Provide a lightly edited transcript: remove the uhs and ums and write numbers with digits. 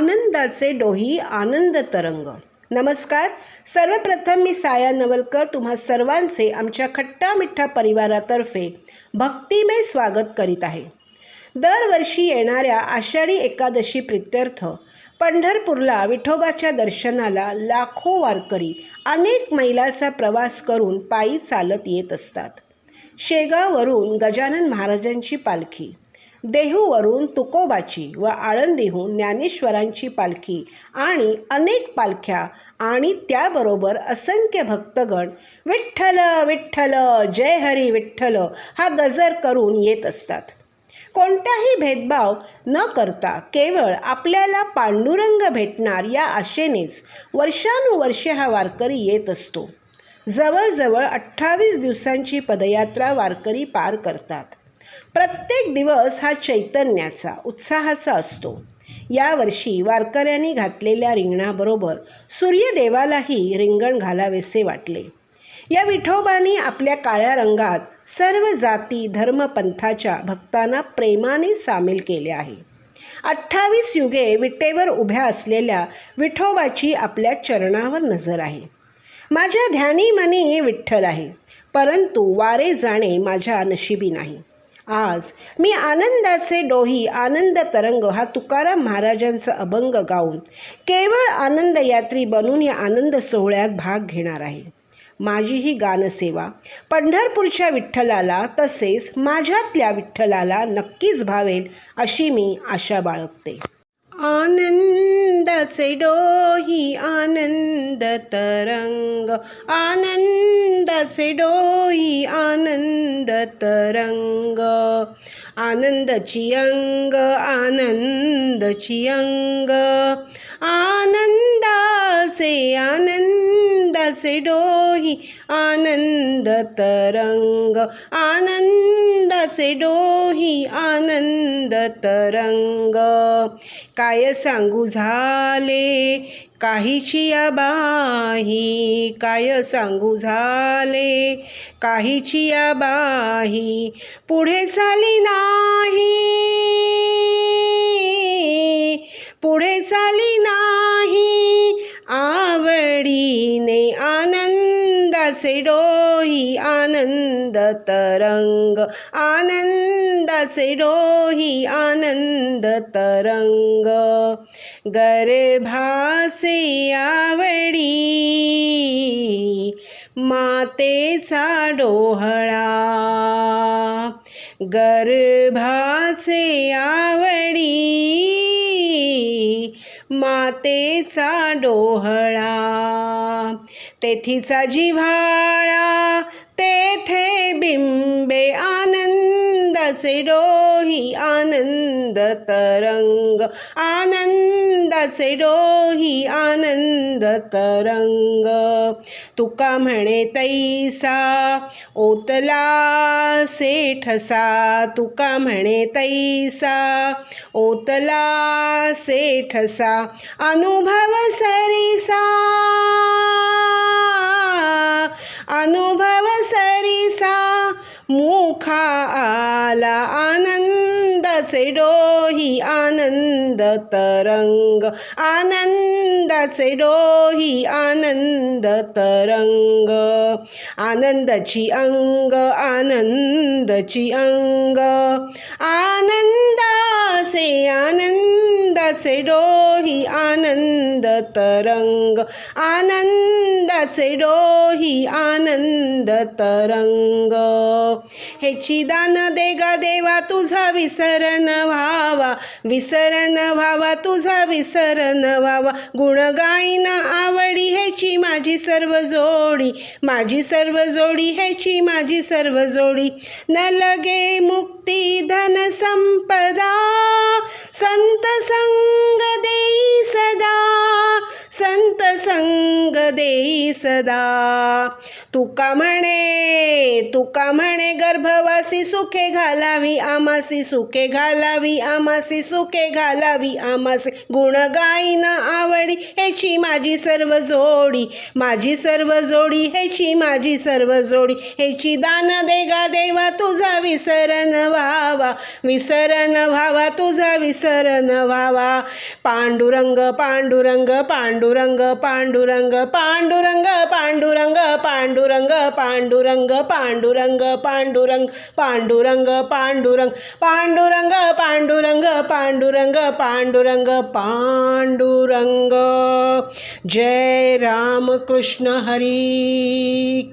आनंदाचे डोही आनंद तरंग. नमस्कार. सर्वप्रथम मी साया नवलकर तुम्हा सर्वांचे आमच्या खट्टा मिठ्ठा परिवारातर्फे भक्तिमय स्वागत करीत आहे. दरवर्षी येणाऱ्या आषाढी एकादशी प्रित्यर्थ पंढरपूरला विठोबाच्या दर्शनाला लाखो वारकरी अनेक मैलाचा प्रवास करून पायी चालत येत असतात. शेगाववरून गजानन महाराजांची पालखी, देहूवरून तुकोबाची व आळंदीहून ज्ञानेश्वरांची पालखी आणि अनेक पालख्या आणि त्याबरोबर असंख्य भक्तगण विठ्ठल विठ्ठल जय हरी विठ्ठल हा गजर करून येत असतात. कोणताही भेदभाव न करता केवळ आपल्याला पांडुरंग भेटणार या आशेनेच वर्षानुवर्षे हा वारकरी येत असतो. जवळजवळ 28 दिवसांची पदयात्रा वारकरी पार करतात. प्रत्येक दिवस हा चैतन्याचा, उत्साहाचा असतो. यावर्षी वारकऱ्यांनी घातलेल्या रिंगणाबरोबर सूर्यदेवालाही रिंगण घालावेसे वाटले. या विठोबानी आपल्या काळ्या रंगात सर्व जाती धर्मपंथाच्या भक्तांना प्रेमाने सामील केले आहे. 28 युगे विटेवर उभ्या असलेल्या विठोबाची आपल्या चरणावर नजर आहे. माझ्या ध्यानी मनी विठ्ठल आहे, परंतु वारे जाणे माझ्या नशिबी नाही. आज मी आनंदाचे डोही आनंद तरंग हा तुकाराम महाराजांचा अभंग गाऊन केवळ आनंदयात्री बनून या आनंद सोहळ्यात भाग घेणार आहे. माझी ही गानसेवा पंढरपूरच्या विठ्ठलाला तसेच माझ्यातल्या विठ्ठलाला नक्कीच भावेल अशी मी आशा बाळगते. आनंदाचे डोही आनंद तरंग, आनंदाचे डोही आनंद तरंग, आनंदाची अंग आनंदाची अंग, आनंदाचे डोही आनंद तरंग, आनंदाचे डोही आनंद तरंग. काय सांगू झाले काहीची आबाही, काय सांगू झाले काहीची आबाही, पुढे चाली नाही पुढे चाली नाही आवडीने, आनंदाचे डोही आनंद तरंग, आनंदाचे डोही आनंद तरंग. गर्भाचे आवडी मातेचा डोहळा, गर्भाचे आवडी मातेचा डोहळा, तेथीचा जिव्हाळा तेथे बिंबे, आनंदाचे डोही आनंद तरंग, आनंदाचे डोही आनंद तरंग. तुका म्हणे तैसा ओतला सेठसा, तुका म्हणे तैसा ओतला सेठसा, अनुभव सरिसा अनुभव सरिसा मुखा आला, आनंदाचे डोही आनंद तरंग, आनंदाचे डोही आनंद तरंग. आनंदाची अंग आनंदाची अंग, आनंदाचे डोही आनंद तरंग, आनंदाचे डोही आनंद तरंग. हेची दान दे गा देवा तुझा विसरण व्हावा, विसरण व्हावा तुझा विसरण व्हावा, गुण गाईन आवडी हेची माझी सर्व जोडी, माझी सर्व जोडी हेची माझी सर्व जोडी. न लगे मुक्ती धन संपदा संत संग देई सदा, संत संग देई सदा. तुका म्हणे गर्भवासी सुखे घालावी आमासी, सुखे घालावी आमासी, सुखे घालावी आमासी. गुण गाईन आवडी हेची माझी सर्व जोडी, माझी सर्व जोडी हेची माझी सर्व जोडी. हेची दान देगा देवा तुझा विसरन व्हावा, विसरन व्हावा तुझा विसरन व्हावा. पांडुरंग पांडुरंग पांडुरंग पांडुरंग पांडुरंग पांडुरंग पांडुरंग पांडुरंग पांडुरंग पांडुरंग पांडुरंग पांडुरंग पांडुरंग पांडुरंग पांडुरंग पांडुरंग पांडुरंग. जय राम कृष्ण हरी.